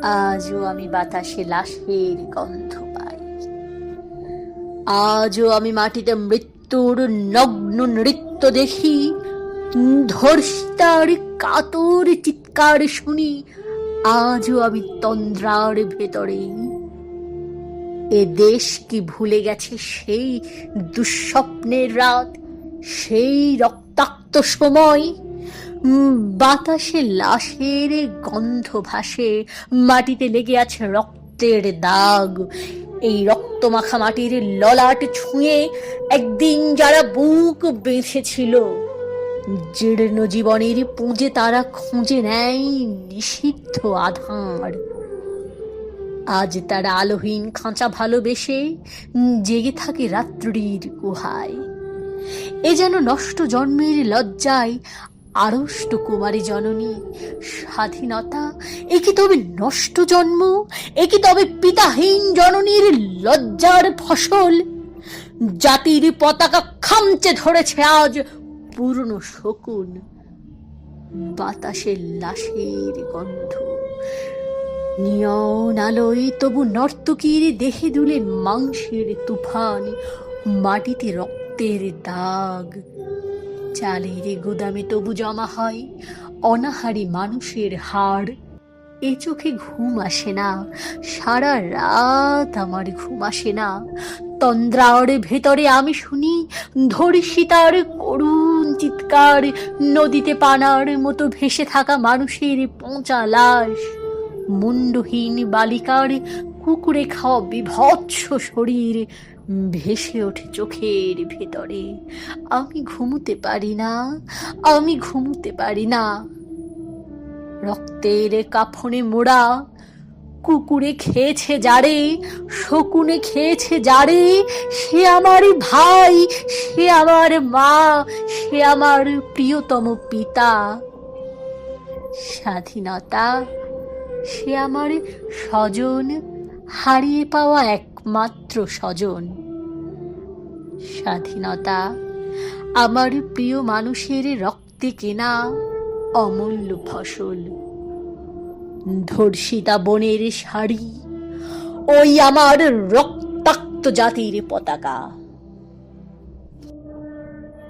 আজও আমি বাতাসে লাশের গন্ধ পাই। আজও আমি মাটিতে মৃত্যুর নগ্ন নৃত্য দেখি, ধর্ষিতার কাতর চিৎকার শুনি। আজও আমি তন্দ্রার ভেতরে। এ দেশ কি ভুলে গেছে সেই দুঃস্বপ্নের রাত, সেই রক্তাক্ত সময়? বাতাসে লাশের গন্ধ ভাসে, মাটিতে লেগে আছে রক্তের দাগ। এই রক্ত মাখা মাটির ললাট ছুঁয়ে একদিন যারা বুক বেঁধেছিল, জীর্ণ জীবনের পুঁজে তারা খুঁজে নেয় নিষিদ্ধ আধার। আজ তারা আলোহীন খাঁচা ভালোবেসে জেগে থাকে রাত্রির গুহায়। এ যেন নষ্ট জন্মের লজ্জায় আড়ষ্ট কুমারী জননী। স্বাধীনতা এ কি তবে নষ্ট জন্ম? এ কি তবে পিতাহীন জননীর লজ্জার ফসল? জাতির পতাকা খামচে ধরেছে আজ পুরনো শকুন। বাতাসের লাশের গন্ধ, নিয়ন আলোয় তবু নর্তকীর দেহে দুলে মাংসের তুফান, মাটিতে রক্তের দাগ। চালের গুদামে তবু জমা হয় অনাহারী মানুষের হাড়। এ চোখে ঘুম আসে না, সারা রাত আমার ঘুম আসে না। তন্দ্রার ভেতরে আমি শুনি ধর্ষিতার করুণ চিৎকার, নদীতে পানার মতো ভেসে থাকা মানুষের পচা লাশ, মুন্ডহীন বালিকার কুকুরে খাওয়া বিভৎস শরীর ভেসে ওঠে চোখের ভেতরে। আমি ঘুমুতে পারি না, আমি ঘুমুতে পারি না। রক্তের কাফনে মোড়া, কুকুরে খেয়েছে যারে, শকুনে খেয়েছে যারে, সে আমার ভাই, সে আমার মা, সে আমার প্রিয়তম পিতা। স্বাধীনতা সে আমার স্বজন, হারিয়ে পাওয়া একমাত্র স্বজন। স্বাধীনতা আমার প্রিয় মানুষের রক্তে কেনা অমূল্য ফসল। ধর্ষিতা বনের শাড়ি, ওই আমার রক্তাক্ত জাতির পতাকা।